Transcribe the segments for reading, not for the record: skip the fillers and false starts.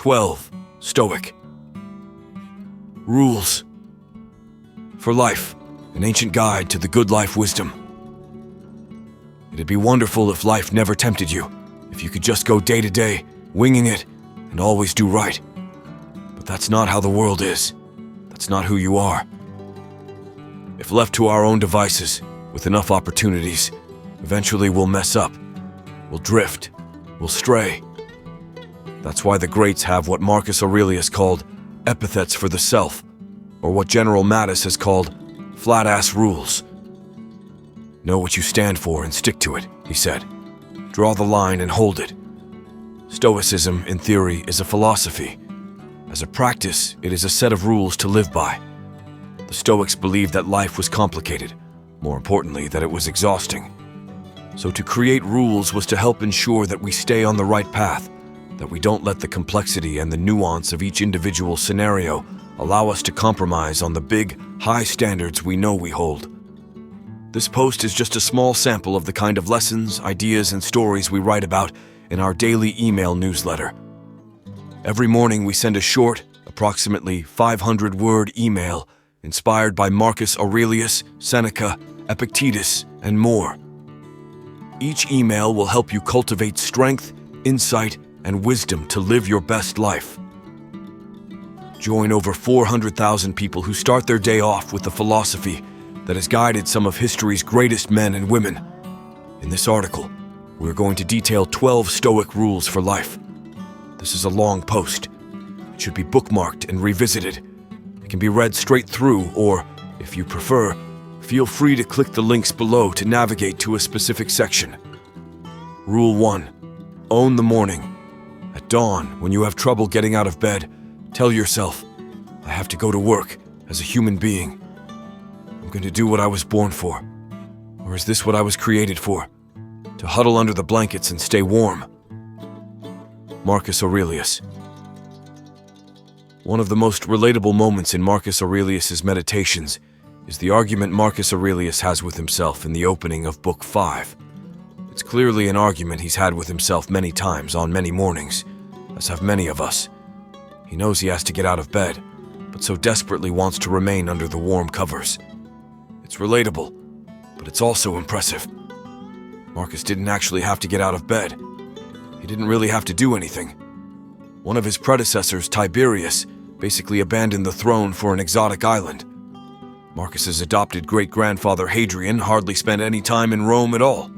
12. Stoic. Rules. For life, an ancient guide to the good life wisdom. It'd be wonderful if life never tempted you, if you could just go day to day, winging it, and always do right. But that's not how the world is. That's not who you are. If left to our own devices, with enough opportunities, eventually we'll mess up. We'll drift. We'll stray. That's why the greats have what Marcus Aurelius called epithets for the self, or what General Mattis has called flat-ass rules. Know what you stand for and stick to it, he said. Draw the line and hold it. Stoicism, in theory, is a philosophy. As a practice, it is a set of rules to live by. The Stoics believed that life was complicated, more importantly, that it was exhausting. So to create rules was to help ensure that we stay on the right path, that we don't let the complexity and the nuance of each individual scenario allow us to compromise on the big, high standards we know we hold. This post is just a small sample of the kind of lessons, ideas, and stories we write about in our daily email newsletter. Every morning we send a short, approximately 500-word email inspired by Marcus Aurelius, Seneca, Epictetus, and more. Each email will help you cultivate strength, insight, and wisdom to live your best life. Join over 400,000 people who start their day off with the philosophy that has guided some of history's greatest men and women. In this article, we're going to detail 12 Stoic rules for life. This is a long post. It should be bookmarked and revisited. It can be read straight through, or, if you prefer, feel free to click the links below to navigate to a specific section. Rule 1. Own the morning. At dawn, when you have trouble getting out of bed, tell yourself, I have to go to work as a human being. I'm going to do what I was born for. Or is this what I was created for? To huddle under the blankets and stay warm. Marcus Aurelius. One of the most relatable moments in Marcus Aurelius's meditations is the argument Marcus Aurelius has with himself in the opening of Book 5. It's clearly an argument he's had with himself many times on many mornings, as have many of us. He knows he has to get out of bed, but so desperately wants to remain under the warm covers. It's relatable, but it's also impressive. Marcus didn't actually have to get out of bed. He didn't really have to do anything. One of his predecessors, Tiberius, basically abandoned the throne for an exotic island. Marcus's adopted great-grandfather Hadrian hardly spent any time in Rome at all.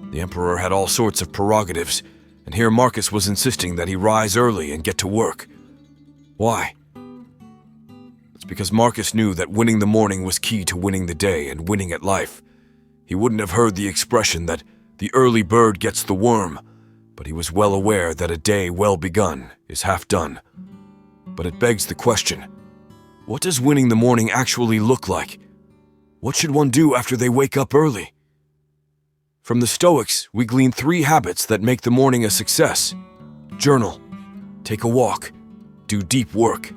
The emperor had all sorts of prerogatives, and here Marcus was insisting that he rise early and get to work. Why? It's because Marcus knew that winning the morning was key to winning the day and winning at life. He wouldn't have heard the expression that the early bird gets the worm, but he was well aware that a day well begun is half done. But it begs the question, what does winning the morning actually look like? What should one do after they wake up early? From the Stoics, we glean 3 habits that make the morning a success. Journal, take a walk, do deep work.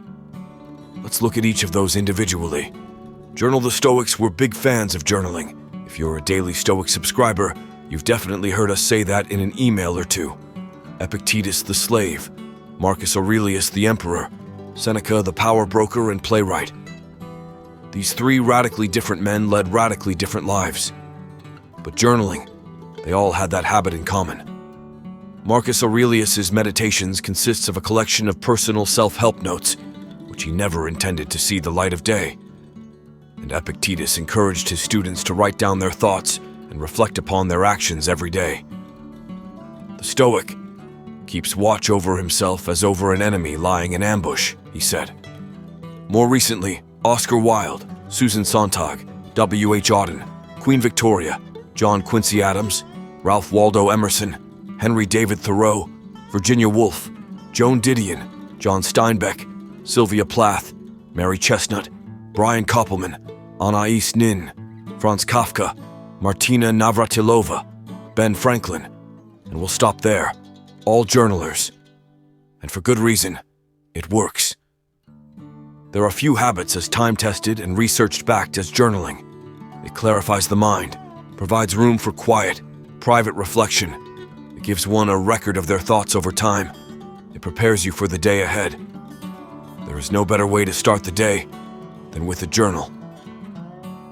Let's look at each of those individually. Journal. The Stoics were big fans of journaling. If you're a daily Stoic subscriber, you've definitely heard us say that in an email or two. Epictetus the slave, Marcus Aurelius the emperor, Seneca the power broker and playwright. These 3 radically different men led radically different lives. But journaling, they all had that habit in common. Marcus Aurelius's Meditations consists of a collection of personal self-help notes, which he never intended to see the light of day. And Epictetus encouraged his students to write down their thoughts and reflect upon their actions every day. The Stoic keeps watch over himself as over an enemy lying in ambush, he said. More recently, Oscar Wilde, Susan Sontag, W.H. Auden, Queen Victoria, John Quincy Adams, Ralph Waldo Emerson, Henry David Thoreau, Virginia Woolf, Joan Didion, John Steinbeck, Sylvia Plath, Mary Chestnut, Brian Koppelman, Anais Nin, Franz Kafka, Martina Navratilova, Ben Franklin, and we'll stop there. All journalers. And for good reason. It works. There are few habits as time-tested and research-backed as journaling. It clarifies the mind, provides room for quiet, private reflection. It gives one a record of their thoughts over time. It prepares you for the day ahead. There is no better way to start the day than with a journal.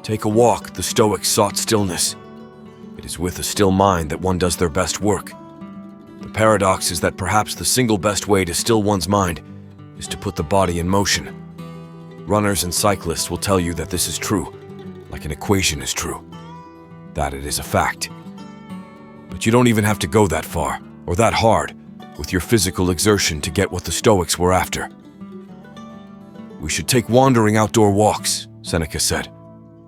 Take a walk, the Stoics sought stillness. It is with a still mind that one does their best work. The paradox is that perhaps the single best way to still one's mind is to put the body in motion. Runners and cyclists will tell you that this is true, like an equation is true, that it is a fact. But you don't even have to go that far, or that hard, with your physical exertion to get what the Stoics were after. We should take wandering outdoor walks, Seneca said,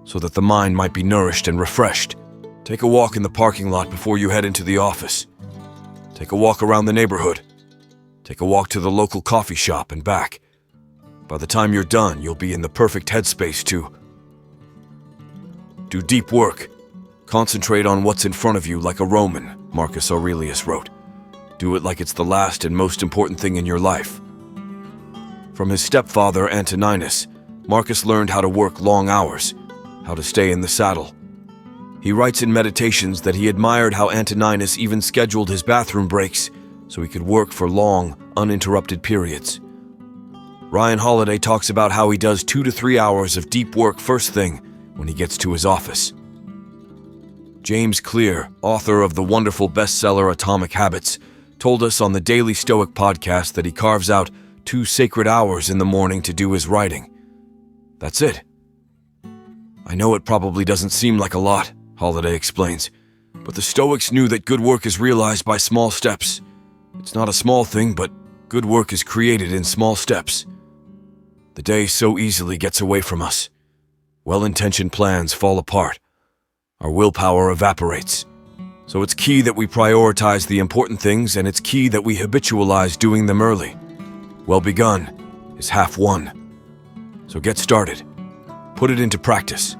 so that the mind might be nourished and refreshed. Take a walk in the parking lot before you head into the office. Take a walk around the neighborhood. Take a walk to the local coffee shop and back. By the time you're done, you'll be in the perfect headspace to do deep work. Concentrate on what's in front of you like a Roman, Marcus Aurelius wrote. Do it like it's the last and most important thing in your life. From his stepfather, Antoninus, Marcus learned how to work long hours, how to stay in the saddle. He writes in Meditations that he admired how Antoninus even scheduled his bathroom breaks so he could work for long, uninterrupted periods. Ryan Holiday talks about how he does 2 to 3 hours of deep work first thing when he gets to his office. James Clear, author of the wonderful bestseller Atomic Habits, told us on the Daily Stoic podcast that he carves out 2 sacred hours in the morning to do his writing. That's it. I know it probably doesn't seem like a lot, Holiday explains, but the Stoics knew that good work is realized by small steps. It's not a small thing, but good work is created in small steps. The day so easily gets away from us. Well-intentioned plans fall apart. Our willpower evaporates. So it's key that we prioritize the important things, and it's key that we habitualize doing them early. Well begun is half won. So get started. Put it into practice.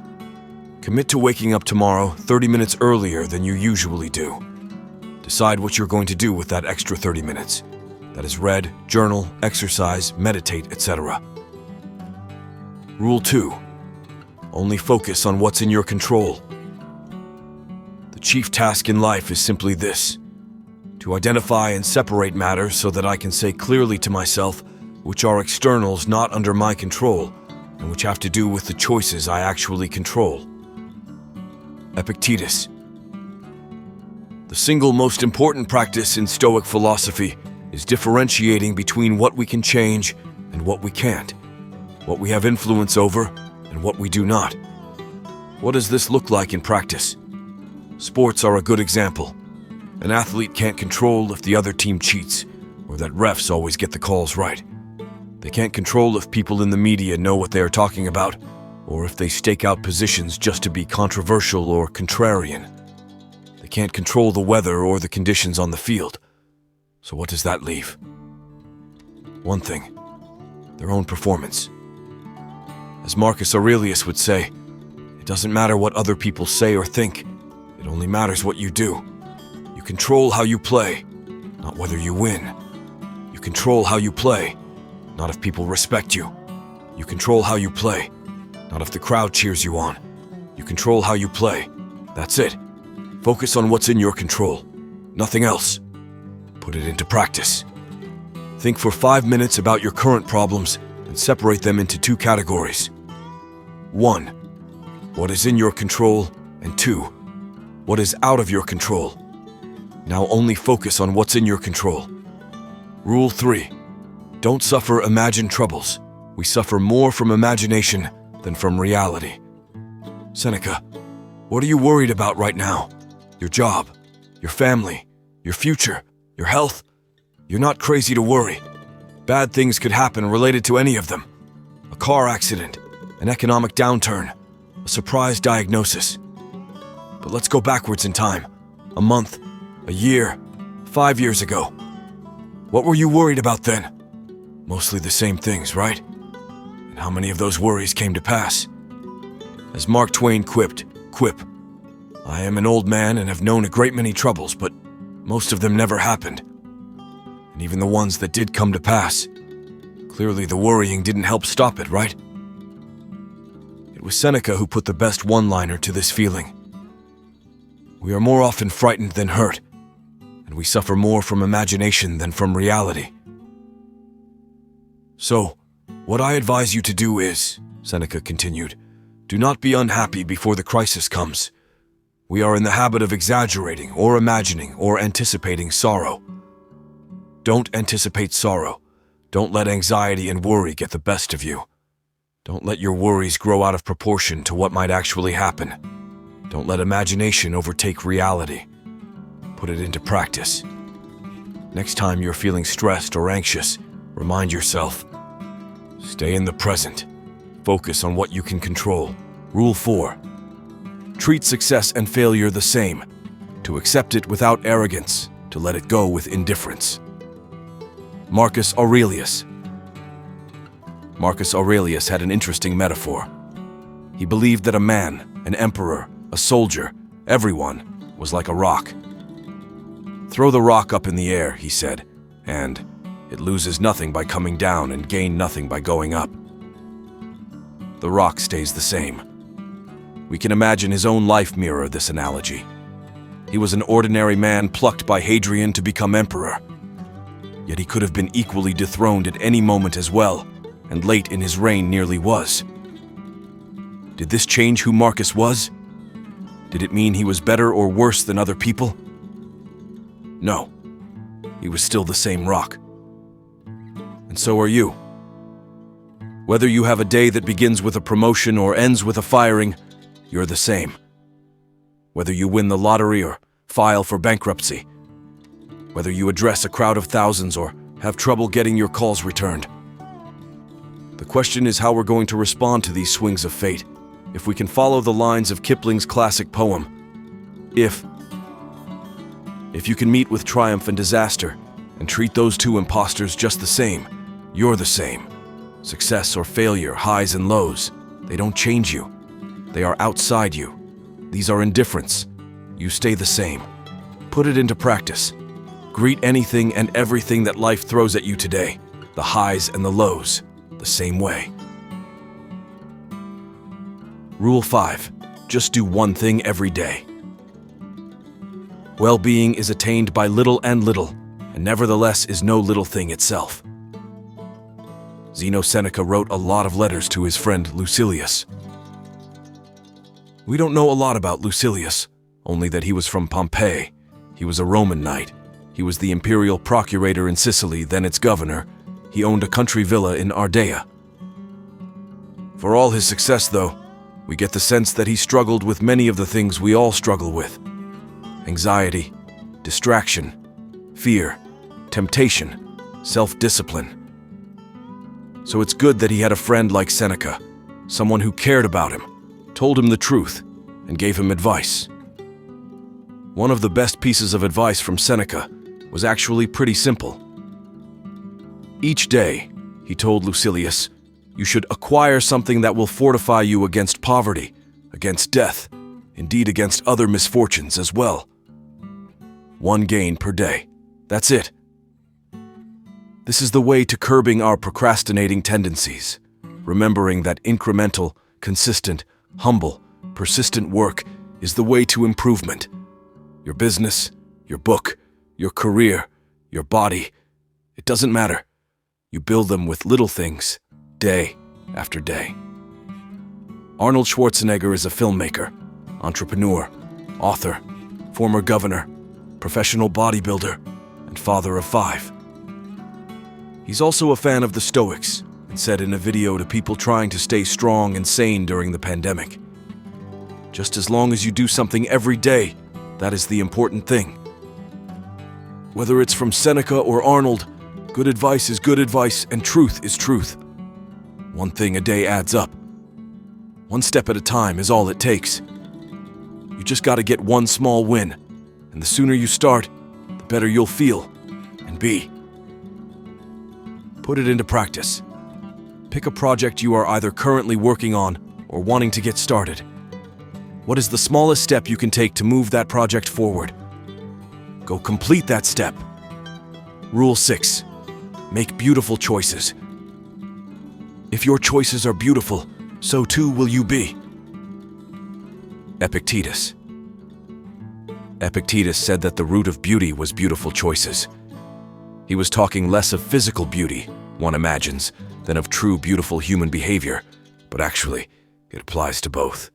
Commit to waking up tomorrow 30 minutes earlier than you usually do. Decide what you're going to do with that extra 30 minutes. That is read, journal, exercise, meditate, etc. Rule 2. Only focus on what's in your control. The chief task in life is simply this: to identify and separate matters so that I can say clearly to myself which are externals not under my control and which have to do with the choices I actually control. Epictetus. The single most important practice in Stoic philosophy is differentiating between what we can change and what we can't, what we have influence over and what we do not. What does this look like in practice? Sports are a good example. An athlete can't control if the other team cheats, or that refs always get the calls right. They can't control if people in the media know what they are talking about, or if they stake out positions just to be controversial or contrarian. They can't control the weather or the conditions on the field. So what does that leave? One thing: their own performance. As Marcus Aurelius would say, it doesn't matter what other people say or think. It only matters what you do. You control how you play, not whether you win. You control how you play, not if people respect you. You control how you play, not if the crowd cheers you on. You control how you play. That's it. Focus on what's in your control. Nothing else. Put it into practice. Think for 5 minutes about your current problems and separate them into 2 categories. 1. What is in your control, and 2. What is out of your control. Now only focus on what's in your control. Rule 3. Don't suffer imagined troubles. We suffer more from imagination than from reality. Seneca. What are you worried about right now? Your job, your family, your future, your health? You're not crazy to worry. Bad things could happen related to any of them. A car accident, an economic downturn, a surprise diagnosis. But let's go backwards in time. A month, a year, 5 years ago. What were you worried about then? Mostly the same things, right? And how many of those worries came to pass? As Mark Twain quipped, I am an old man and have known a great many troubles, but most of them never happened. And even the ones that did come to pass, clearly the worrying didn't help stop it, right? It was Seneca who put the best one-liner to this feeling. We are more often frightened than hurt, and we suffer more from imagination than from reality. So, what I advise you to do is, Seneca continued, do not be unhappy before the crisis comes. We are in the habit of exaggerating or imagining or anticipating sorrow. Don't anticipate sorrow. Don't let anxiety and worry get the best of you. Don't let your worries grow out of proportion to what might actually happen. Don't let imagination overtake reality. Put it into practice. Next time you're feeling stressed or anxious, remind yourself, stay in the present. Focus on what you can control. Rule 4. Treat success and failure the same. To accept it without arrogance, to let it go with indifference. Marcus Aurelius. Marcus Aurelius had an interesting metaphor. He believed that a man, an emperor, a soldier, everyone, was like a rock. Throw the rock up in the air, he said, and it loses nothing by coming down and gain nothing by going up. The rock stays the same. We can imagine his own life mirror this analogy. He was an ordinary man plucked by Hadrian to become emperor. Yet he could have been equally dethroned at any moment as well, and late in his reign nearly was. Did this change who Marcus was? Did it mean he was better or worse than other people? No. He was still the same rock. And so are you. Whether you have a day that begins with a promotion or ends with a firing, you're the same. Whether you win the lottery or file for bankruptcy, whether you address a crowd of thousands or have trouble getting your calls returned. The question is how we're going to respond to these swings of fate, if we can follow the lines of Kipling's classic poem, If you can meet with triumph and disaster, and treat those two imposters just the same, you're the same. Success or failure, highs and lows, they don't change you. They are outside you. These are indifferents. You stay the same. Put it into practice. Greet anything and everything that life throws at you today, the highs and the lows, the same way. Rule 5. Just do one thing every day. Well-being is attained by little and little, and nevertheless is no little thing itself. Zeno Seneca wrote a lot of letters to his friend Lucilius. We don't know a lot about Lucilius, only that he was from Pompeii. He was a Roman knight. He was the imperial procurator in Sicily, then its governor. He owned a country villa in Ardea. For all his success, though, we get the sense that he struggled with many of the things we all struggle with. Anxiety, distraction, fear, temptation, self-discipline. So it's good that he had a friend like Seneca, someone who cared about him, told him the truth, and gave him advice. One of the best pieces of advice from Seneca was actually pretty simple. Each day, he told Lucilius, you should acquire something that will fortify you against poverty, against death, indeed against other misfortunes as well. 1 gain per day. That's it. This is the way to curbing our procrastinating tendencies, remembering that incremental, consistent, humble, persistent work is the way to improvement. Your business, your book, your career, your body, it doesn't matter. You build them with little things, day after day. Arnold Schwarzenegger is a filmmaker, entrepreneur, author, former governor, professional bodybuilder, and father of 5. He's also a fan of the Stoics and said in a video to people trying to stay strong and sane during the pandemic, just as long as you do something every day, that is the important thing. Whether it's from Seneca or Arnold, good advice is good advice and truth is truth. 1 thing a day adds up. 1 step at a time is all it takes. You just gotta get 1 small win, and the sooner you start, the better you'll feel and be. Put it into practice. Pick a project you are either currently working on or wanting to get started. What is the smallest step you can take to move that project forward? Go complete that step. Rule 6. Make beautiful choices. If your choices are beautiful, so too will you be. Epictetus. Epictetus said that the root of beauty was beautiful choices. He was talking less of physical beauty, one imagines, than of true beautiful human behavior, but actually, it applies to both.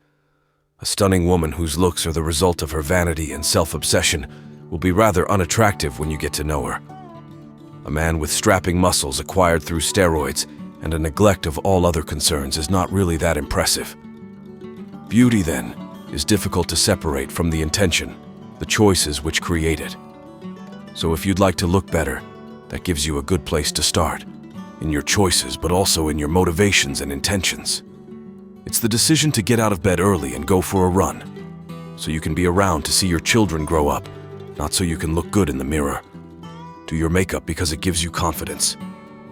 A stunning woman whose looks are the result of her vanity and self-obsession will be rather unattractive when you get to know her. A man with strapping muscles acquired through steroids and a neglect of all other concerns is not really that impressive. Beauty, then, is difficult to separate from the intention, the choices which create it. So if you'd like to look better, that gives you a good place to start, in your choices, but also in your motivations and intentions. It's the decision to get out of bed early and go for a run, so you can be around to see your children grow up, not so you can look good in the mirror. Do your makeup because it gives you confidence,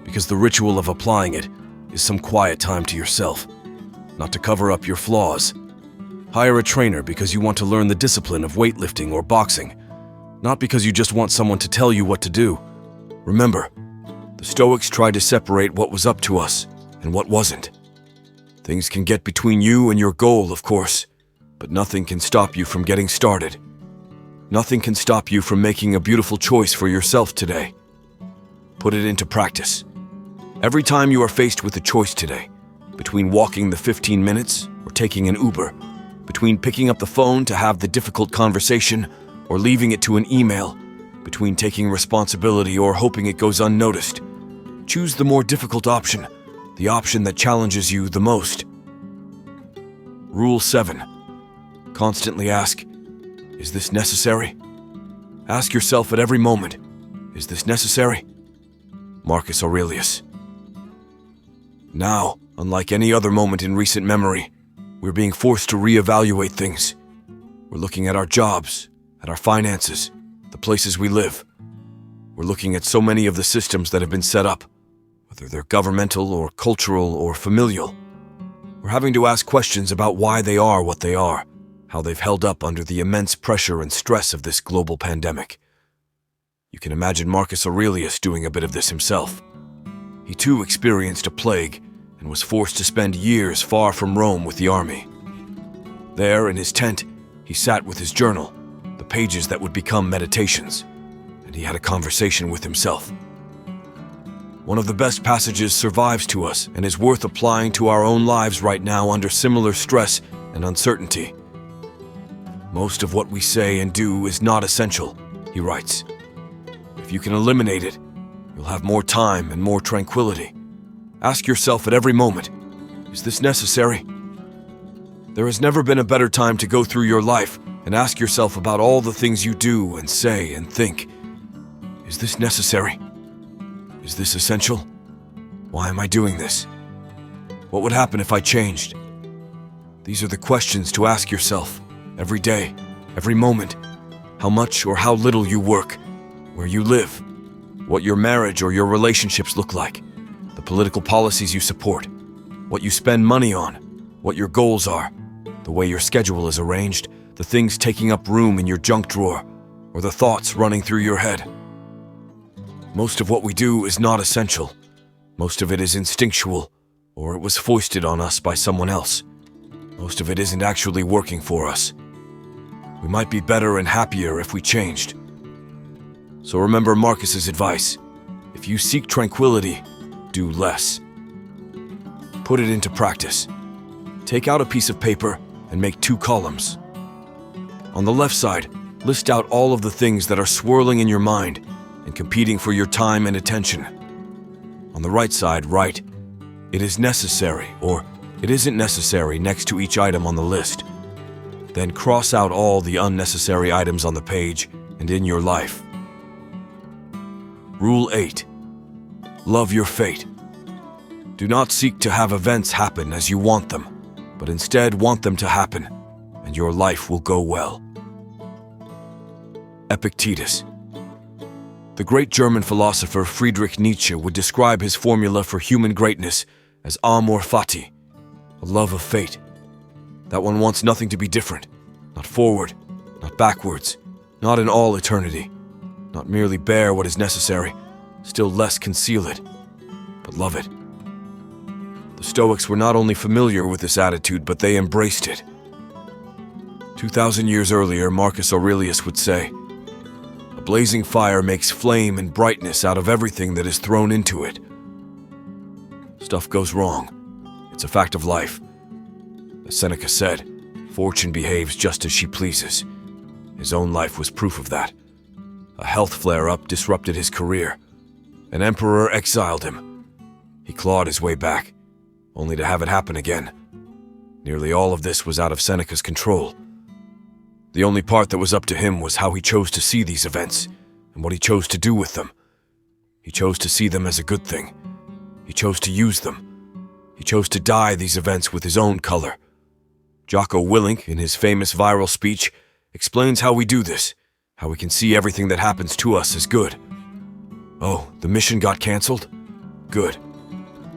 because the ritual of applying it is some quiet time to yourself, not to cover up your flaws. Hire a trainer because you want to learn the discipline of weightlifting or boxing, not because you just want someone to tell you what to do. Remember, the Stoics tried to separate what was up to us and what wasn't. Things can get between you and your goal, of course, but nothing can stop you from getting started. Nothing can stop you from making a beautiful choice for yourself today. Put it into practice. Every time you are faced with a choice today, between walking the 15 minutes or taking an Uber, between picking up the phone to have the difficult conversation or leaving it to an email, between taking responsibility or hoping it goes unnoticed, choose the more difficult option, the option that challenges you the most. Rule 7. Constantly ask, is this necessary? Ask yourself at every moment, is this necessary? Marcus Aurelius. Now, unlike any other moment in recent memory, we're being forced to reevaluate things. We're looking at our jobs, at our finances, the places we live. We're looking at so many of the systems that have been set up, whether they're governmental or cultural or familial. We're having to ask questions about why they are what they are, how they've held up under the immense pressure and stress of this global pandemic. You can imagine Marcus Aurelius doing a bit of this himself. He too experienced a plague and was forced to spend years far from Rome with the army. There, in his tent, he sat with his journal, the pages that would become meditations, and he had a conversation with himself. One of the best passages survives to us and is worth applying to our own lives right now under similar stress and uncertainty. Most of what we say and do is not essential, he writes. If you can eliminate it, you'll have more time and more tranquility. Ask yourself at every moment, is this necessary? There has never been a better time to go through your life and ask yourself about all the things you do and say and think. Is this necessary? Is this essential? Why am I doing this? What would happen if I changed? These are the questions to ask yourself every day, every moment. How much or how little you work, where you live, what your marriage or your relationships look like, the political policies you support, what you spend money on, what your goals are, the way your schedule is arranged, the things taking up room in your junk drawer, or the thoughts running through your head. Most of what we do is not essential. Most of it is instinctual, or it was foisted on us by someone else. Most of it isn't actually working for us. We might be better and happier if we changed. So remember Marcus's advice. If you seek tranquility, do less. Put it into practice. Take out a piece of paper and make 2 columns. On the left side, list out all of the things that are swirling in your mind and competing for your time and attention. On the right side, write, "It is necessary," or "It isn't necessary" next to each item on the list. Then cross out all the unnecessary items on the page and in your life. Rule 8. Love your fate. Do not seek to have events happen as you want them, but instead want them to happen, and your life will go well. Epictetus. The great German philosopher Friedrich Nietzsche would describe his formula for human greatness as amor fati, a love of fate. That one wants nothing to be different, not forward, not backwards, not in all eternity, not merely bear what is necessary, still less conceal it, but love it. The Stoics were not only familiar with this attitude, but they embraced it. 2,000 years earlier, Marcus Aurelius would say, "A blazing fire makes flame and brightness out of everything that is thrown into it." Stuff goes wrong. It's a fact of life. As Seneca said, fortune behaves just as she pleases. His own life was proof of that. A health flare-up disrupted his career. An emperor exiled him. He clawed his way back, only to have it happen again. Nearly all of this was out of Seneca's control. The only part that was up to him was how he chose to see these events, and what he chose to do with them. He chose to see them as a good thing. He chose to use them. He chose to dye these events with his own color. Jocko Willink, in his famous viral speech, explains how we do this, how we can see everything that happens to us as good. Oh, the mission got canceled? Good.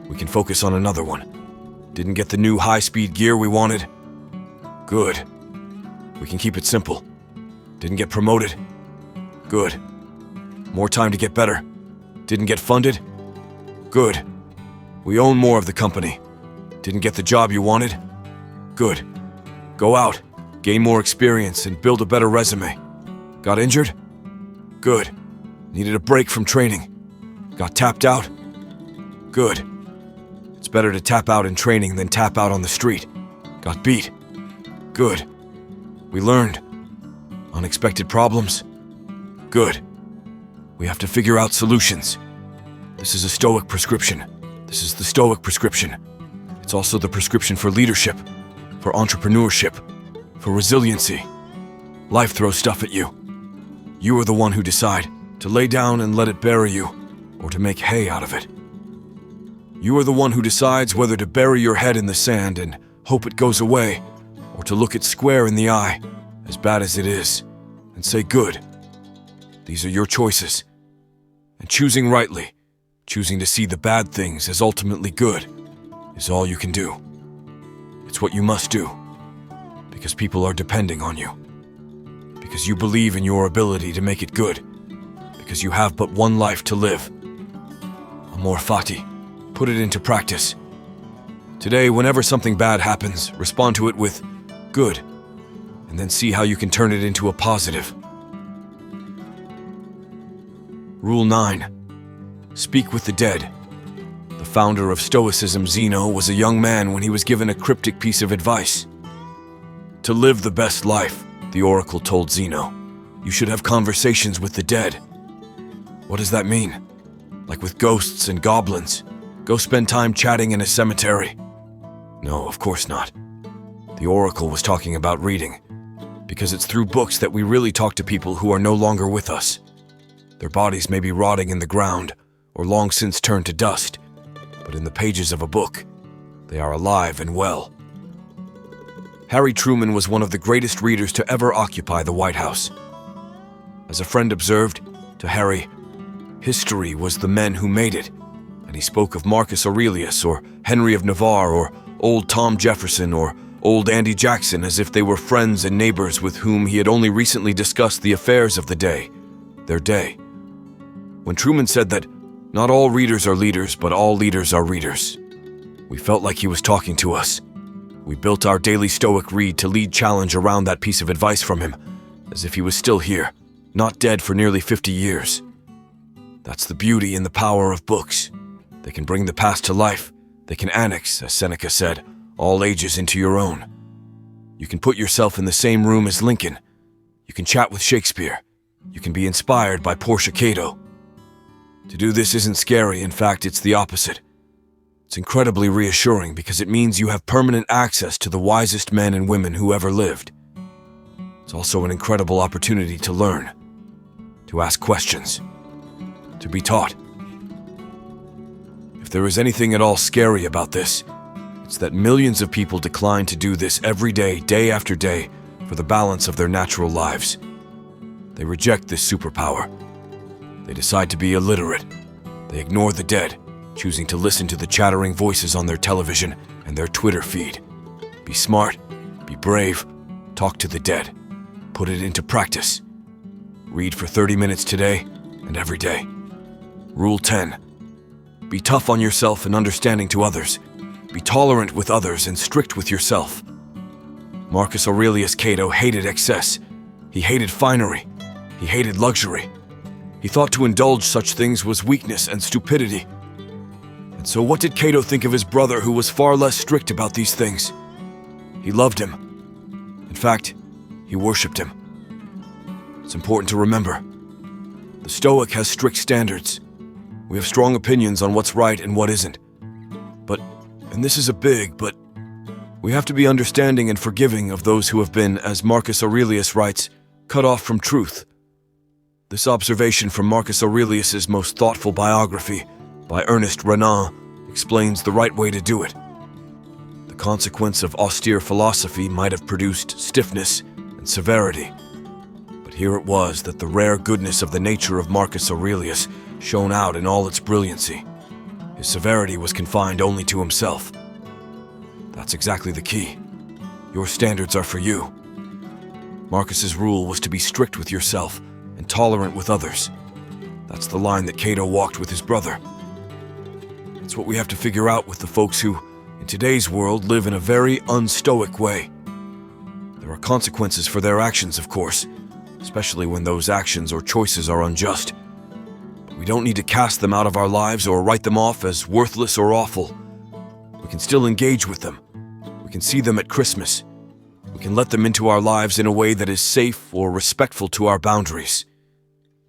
We can focus on another one. Didn't get the new high-speed gear we wanted? Good. We can keep it simple. Didn't get promoted? Good. More time to get better? Didn't get funded? Good. We own more of the company. Didn't get the job you wanted? Good. Go out, gain more experience, and build a better resume. Got injured? Good. Needed a break from training. Got tapped out? Good. It's better to tap out in training than tap out on the street. Got beat? Good. We learned. Unexpected problems? Good. We have to figure out solutions. This is a Stoic prescription. This is the Stoic prescription. It's also the prescription for leadership, for entrepreneurship, for resiliency. Life throws stuff at you. You are the one who decide to lay down and let it bury you, or to make hay out of it. You are the one who decides whether to bury your head in the sand and hope it goes away, or to look it square in the eye, as bad as it is, and say good. These are your choices. And choosing rightly, choosing to see the bad things as ultimately good, is all you can do. It's what you must do, because people are depending on you, because you believe in your ability to make it good, because you have but one life to live. Amor fati, put it into practice. Today, whenever something bad happens, respond to it with good, and then see how you can turn it into a positive. Rule 9. Speak with the dead. The founder of Stoicism, Zeno, was a young man when he was given a cryptic piece of advice. To live the best life, the oracle told Zeno, you should have conversations with the dead. What does that mean? Like with ghosts and goblins? Go spend time chatting in a cemetery? No, of course not. The oracle was talking about reading, because it's through books that we really talk to people who are no longer with us. Their bodies may be rotting in the ground, or long since turned to dust, but in the pages of a book, they are alive and well. Harry Truman was one of the greatest readers to ever occupy the White House. As a friend observed, to Harry, history was the men who made it, and he spoke of Marcus Aurelius or Henry of Navarre or old Tom Jefferson or old Andy Jackson as if they were friends and neighbors with whom he had only recently discussed the affairs of the day, their day. When Truman said that not all readers are leaders, but all leaders are readers, we felt like he was talking to us. We built our daily Stoic read to lead challenge around that piece of advice from him, as if he was still here, not dead for nearly 50 years. That's the beauty and the power of books. They can bring the past to life. They can annex, as Seneca said, all ages into your own. You can put yourself in the same room as Lincoln. You can chat with Shakespeare. You can be inspired by Portia Cato. To do this isn't scary. In fact, it's the opposite. It's incredibly reassuring because it means you have permanent access to the wisest men and women who ever lived. It's also an incredible opportunity to learn, to ask questions, to be taught. If there is anything at all scary about this, it's that millions of people decline to do this every day, day after day, for the balance of their natural lives. They reject this superpower. They decide to be illiterate. They ignore the dead, choosing to listen to the chattering voices on their television and their Twitter feed. Be smart, be brave, talk to the dead. Put it into practice. Read for 30 minutes today and every day. Rule 10. Be tough on yourself and understanding to others. Be tolerant with others and strict with yourself. Marcus Aurelius Cato hated excess. He hated finery. He hated luxury. He thought to indulge such things was weakness and stupidity. And And so what did Cato think of his brother, who was far less strict about these things? He loved him. In fact, he worshipped him. It's important to remember. The Stoic has strict standards. We have strong opinions on what's right and what isn't. But, and this is a big but, we have to be understanding and forgiving of those who have been, as Marcus Aurelius writes, cut off from truth. This observation from Marcus Aurelius's most thoughtful biography, by Ernest Renan, explains the right way to do it. The consequence of austere philosophy might have produced stiffness and severity. But here it was that the rare goodness of the nature of Marcus Aurelius shone out in all its brilliancy. His severity was confined only to himself. That's exactly the key. Your standards are for you. Marcus's rule was to be strict with yourself and tolerant with others. That's the line that Cato walked with his brother. It's what we have to figure out with the folks who, in today's world, live in a very unstoic way. There are consequences for their actions, of course, especially when those actions or choices are unjust. But we don't need to cast them out of our lives or write them off as worthless or awful. We can still engage with them. We can see them at Christmas. We can let them into our lives in a way that is safe or respectful to our boundaries.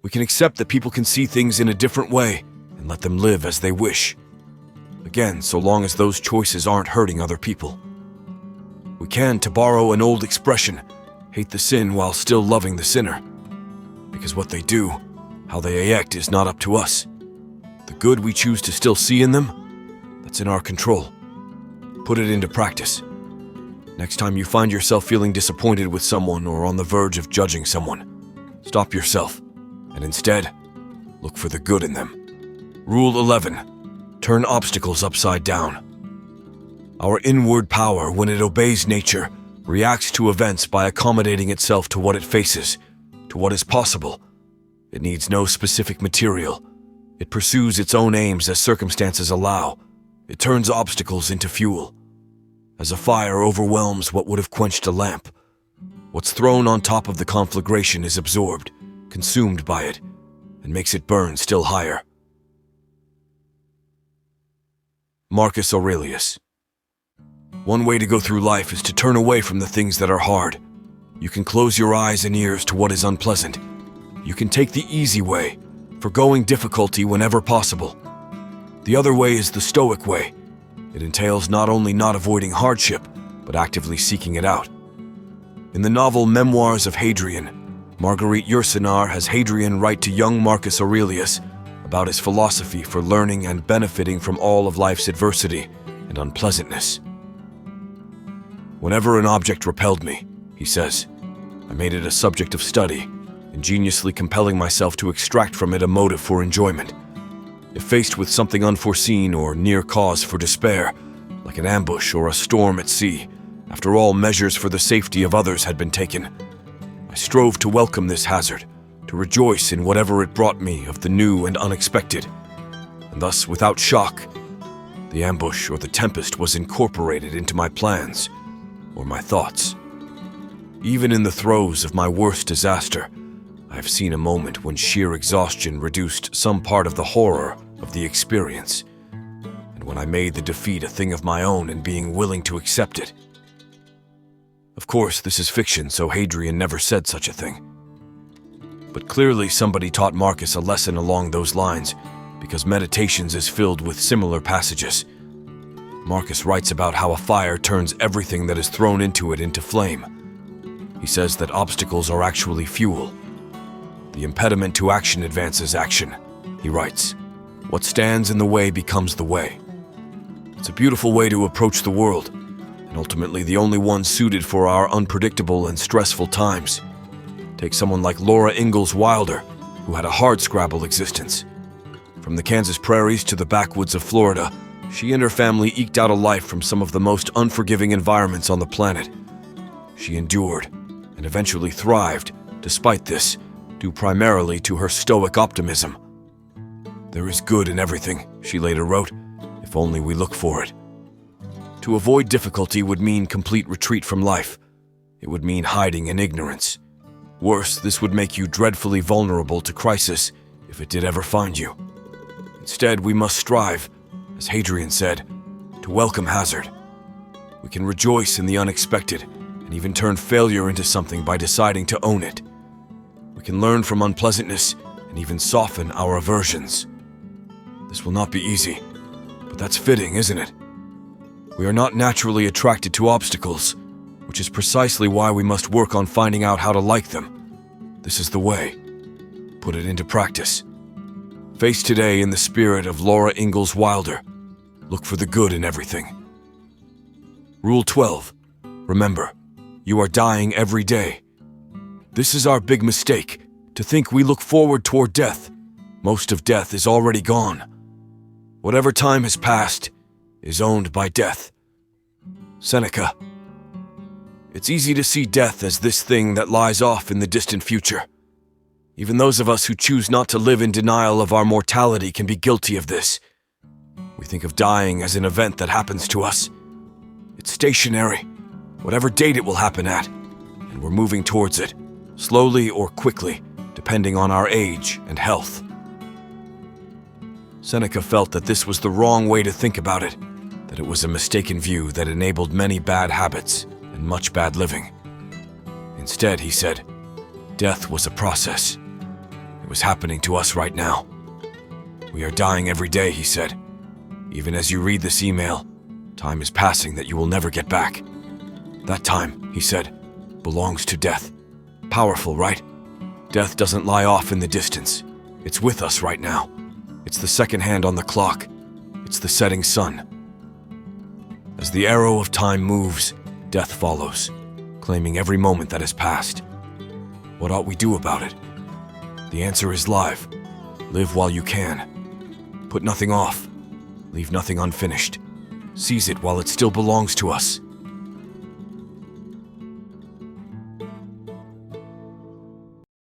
We can accept that people can see things in a different way and let them live as they wish. Again, so long as those choices aren't hurting other people. We can, to borrow an old expression, hate the sin while still loving the sinner. Because what they do, how they act, is not up to us. The good we choose to still see in them, that's in our control. Put it into practice. Next time you find yourself feeling disappointed with someone or on the verge of judging someone, stop yourself and instead look for the good in them. Rule 11. Turn obstacles upside down. Our inward power, when it obeys nature, reacts to events by accommodating itself to what it faces, to what is possible. It needs no specific material. It pursues its own aims as circumstances allow. It turns obstacles into fuel. As a fire overwhelms what would have quenched a lamp, what's thrown on top of the conflagration is absorbed, consumed by it, and makes it burn still higher. Marcus Aurelius. One way to go through life is to turn away from the things that are hard. You can close your eyes and ears to what is unpleasant. You can take the easy way, forgoing difficulty whenever possible. The other way is the Stoic way. It entails not only not avoiding hardship, but actively seeking it out. In the novel Memoirs of Hadrian, Marguerite Yourcenar has Hadrian write to young Marcus Aurelius about his philosophy for learning and benefiting from all of life's adversity and unpleasantness. Whenever an object repelled me, he says, I made it a subject of study, ingeniously compelling myself to extract from it a motive for enjoyment. If faced with something unforeseen or near cause for despair, like an ambush or a storm at sea, after all measures for the safety of others had been taken, I strove to welcome this hazard, to rejoice in whatever it brought me of the new and unexpected, and thus, without shock, the ambush or the tempest was incorporated into my plans or my thoughts. Even in the throes of my worst disaster, I have seen a moment when sheer exhaustion reduced some part of the horror of the experience, and when I made the defeat a thing of my own and being willing to accept it. Of course, this is fiction, so Hadrian never said such a thing. But clearly somebody taught Marcus a lesson along those lines, because Meditations is filled with similar passages. Marcus writes about how a fire turns everything that is thrown into it into flame. He says that obstacles are actually fuel. The impediment to action advances action, he writes. What stands in the way becomes the way. It's a beautiful way to approach the world, and ultimately the only one suited for our unpredictable and stressful times. Take someone like Laura Ingalls Wilder, who had a hardscrabble existence. From the Kansas prairies to the backwoods of Florida, she and her family eked out a life from some of the most unforgiving environments on the planet. She endured and eventually thrived, despite this, due primarily to her stoic optimism. There is good in everything, she later wrote, if only we look for it. To avoid difficulty would mean complete retreat from life. It would mean hiding in ignorance. Worse, this would make you dreadfully vulnerable to crisis if it did ever find you. Instead, we must strive, As Hadrian said, to welcome hazard. We can rejoice in the unexpected and even turn failure into something by deciding to own it. We can learn from unpleasantness and even soften our aversions. This will not be easy, but that's fitting, isn't it? We are not naturally attracted to obstacles, which is precisely why we must work on finding out how to like them. This is the way. Put it into practice. Face today in the spirit of Laura Ingalls Wilder. Look for the good in everything. Rule 12. Remember, you are dying every day. This is our big mistake, to think we look forward toward death. Most of death is already gone. Whatever time has passed is owned by death. Seneca. It's easy to see death as this thing that lies off in the distant future. Even those of us who choose not to live in denial of our mortality can be guilty of this. We think of dying as an event that happens to us. It's stationary, whatever date it will happen at, and we're moving towards it, slowly or quickly, depending on our age and health. Seneca felt that this was the wrong way to think about it, that it was a mistaken view that enabled many bad habits and much bad living. Instead, he said, death was a process. It was happening to us right now. We are dying every day, he said. Even as you read this email, time is passing that you will never get back. That time, he said, belongs to death. Powerful, right? Death doesn't lie off in the distance. It's with us right now. It's the second hand on the clock. It's the setting sun. As the arrow of time moves, death follows, claiming every moment that has passed. What ought we do about it? The answer is live. Live while you can. Put nothing off. Leave nothing unfinished. Seize it while it still belongs to us.